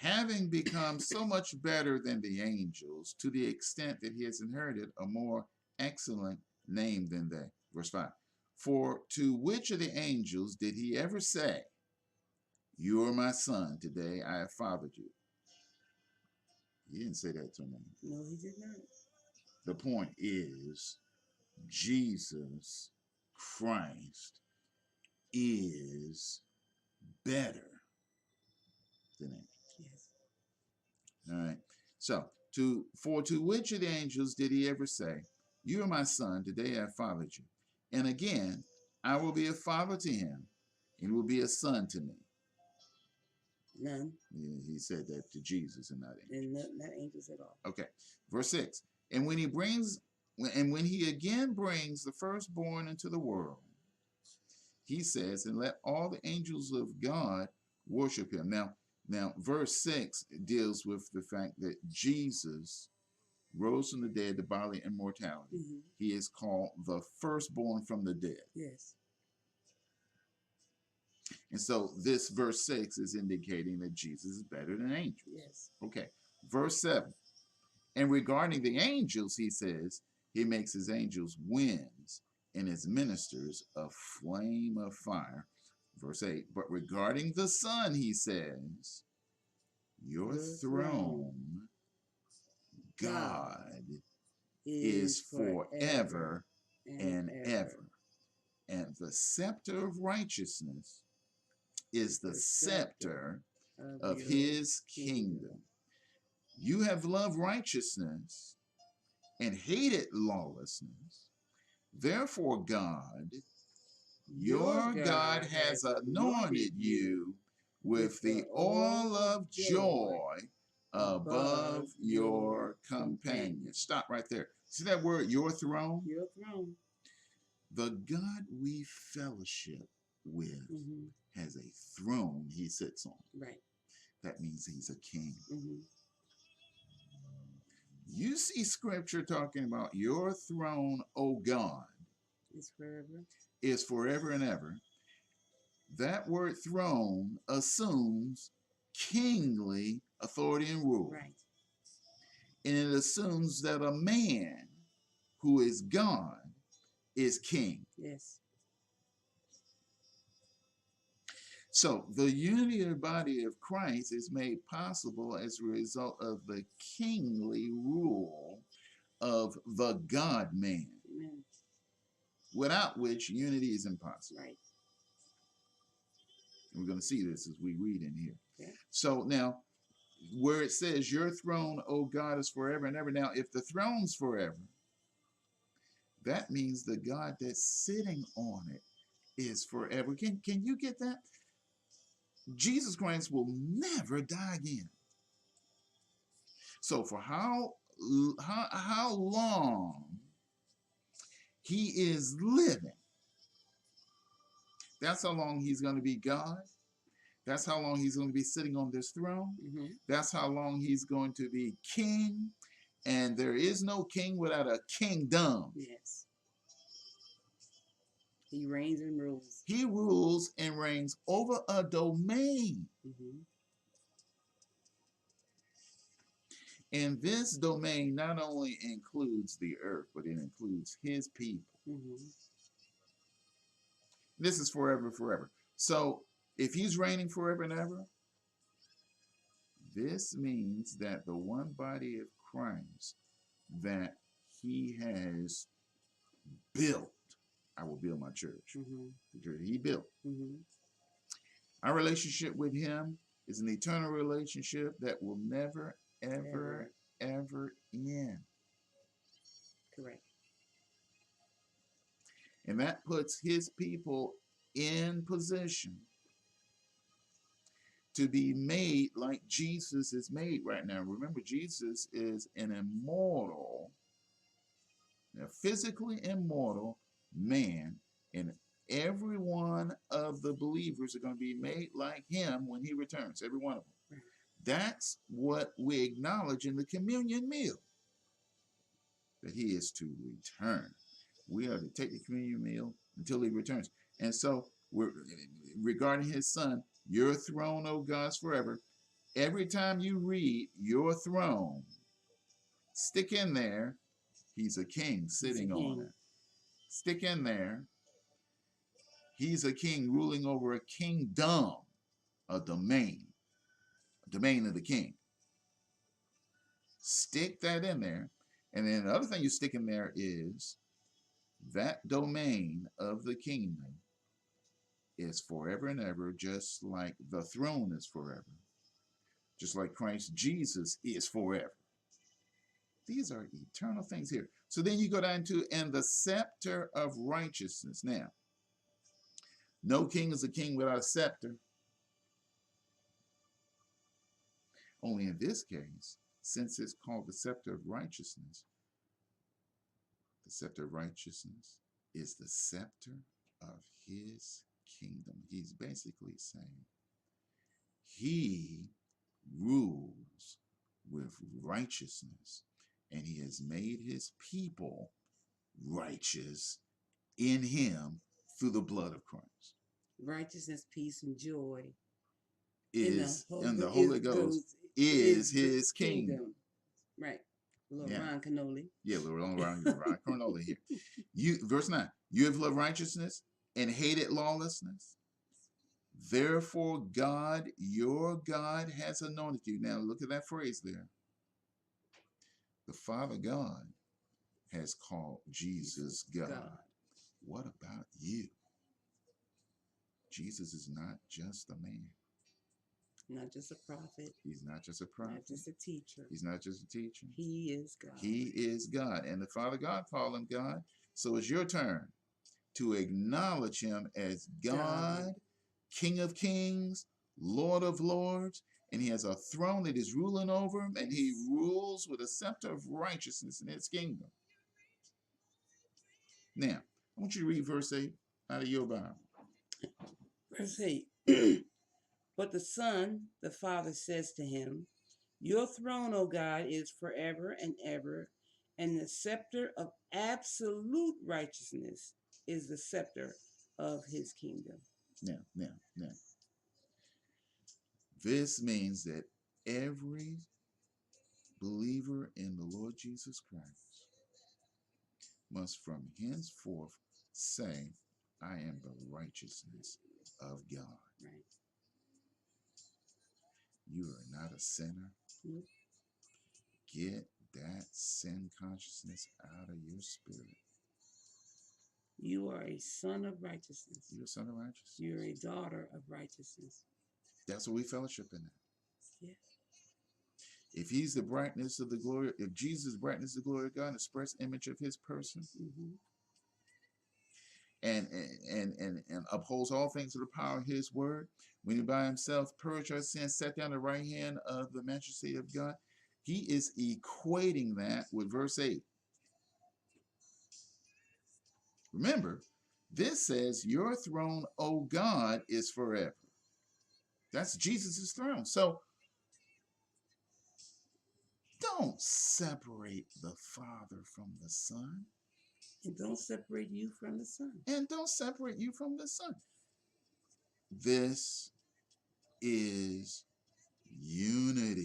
having become so much better than the angels to the extent that he has inherited a more excellent name than they. Verse 5. For to which of the angels did he ever say, you are my son, today I have fathered you? He didn't say that to me. No, he did not. The point is, Jesus Christ is better than angels. Yes. All right. So, to which of the angels did he ever say, you are my son, today I have fathered you? And again, I will be a father to him, and will be a son to me. None. He said that to Jesus and not angels. And not angels at all. Okay. Verse 6. And when he again brings the firstborn into the world, he says, and let all the angels of God worship him. Now, verse 6 deals with the fact that Jesus rose from the dead, the bodily immortality. Mm-hmm. He is called the firstborn from the dead. Yes. And so this verse 6 is indicating that Jesus is better than angels. Yes. Okay. Verse 7. And regarding the angels, he says, he makes his angels winds and his ministers a flame of fire. Verse 8. But regarding the Son, he says, your throne, God, is forever and ever. And the scepter of righteousness is the scepter of his kingdom. You have loved righteousness and hated lawlessness. Therefore, God, your God has anointed you with the oil of joy above your companions. Stop right there. See that word, your throne? Your throne. The God we fellowship with has a throne he sits on. Right. That means he's a king. Mm-hmm. You see scripture talking about your throne, O God, is forever and ever. That word throne assumes kingly authority and rule. Right. And it assumes that a man who is God is king. Yes. So the unity of the body of Christ is made possible as a result of the kingly rule of the God-man. Amen. Without which unity is impossible. Right. And we're going to see this as we read in here. Okay. So now, where it says, your throne, O God, is forever and ever. Now, if the throne's forever, that means the God that's sitting on it is forever. Can you get that? Jesus Christ will never die again. So for how long he is living, that's how long he's going to be God. That's how long he's going to be sitting on this throne. Mm-hmm. That's how long he's going to be king. And there is no king without a kingdom. Yes. He reigns and rules. He rules and reigns over a domain. Mm-hmm. And this domain not only includes the earth, but it includes his people. Mm-hmm. This is forever, forever. So if he's reigning forever and ever, this means that the one body of Christ that he has built, I will build my church. Mm-hmm. The church he built. Mm-hmm. Our relationship with him is an eternal relationship that will never, ever end. Correct. And that puts his people in position to be made like Jesus is made right now. Remember, Jesus is an immortal, a physically immortal man, and every one of the believers are going to be made like him when he returns, every one of them. Right. That's what we acknowledge in the communion meal, that he is to return. We are to take the communion meal until he returns. And so, regarding his son, your throne, O God, is forever. Every time you read your throne, stick in there, he's a king sitting on it. Stick in there, he's a king ruling over a kingdom, a domain of the king. Stick that in there. And then the other thing you stick in there is that domain of the kingdom is forever and ever, just like the throne is forever, just like Christ Jesus is forever. These are eternal things here. So then you go down to, and the scepter of righteousness. Now, no king is a king without a scepter. Only in this case, since it's called the scepter of righteousness, the scepter of righteousness is the scepter of his kingdom. He's basically saying he rules with righteousness, and he has made his people righteous in him through the blood of Christ. Righteousness, peace, and joy is in the Holy Ghost is his kingdom. Right. Little Ron Canoli. Yeah, little Ron Canoli here. Verse 9. You have loved righteousness and hated lawlessness. Therefore, God, your God, has anointed you. Now, look at that phrase there. The Father God has called Jesus God. What about you? Jesus is not just a man. Not just a prophet. He's not just a prophet. Not just a teacher. He's not just a teacher. He is God. He is God. And the Father God called him God. So it's your turn to acknowledge him as God, King of kings, Lord of lords. And he has a throne that is ruling over him. And he rules with a scepter of righteousness in his kingdom. Now, I want you to read verse 8 out of your Bible. Verse 8. But the Son, the Father, says to him, your throne, O God, is forever and ever, and the scepter of absolute righteousness is the scepter of his kingdom. Now. This means that every believer in the Lord Jesus Christ must from henceforth say, I am the righteousness of God. Right. You are not a sinner. Mm-hmm. Get that sin consciousness out of your spirit. You are a son of righteousness. You're a son of righteousness. You're a daughter of righteousness. That's what we fellowship in that. Yes. If he's the brightness of the glory, if Jesus is brightness of the glory of God, express image of his person, and upholds all things to the power of his word, when he by himself purged our sins, sat down at the right hand of the majesty of God, he is equating that with verse 8. Remember, this says, your throne, O God, is forever. That's Jesus' throne. So don't separate the Father from the Son. And don't separate you from the Son. And don't separate you from the Son. This is unity.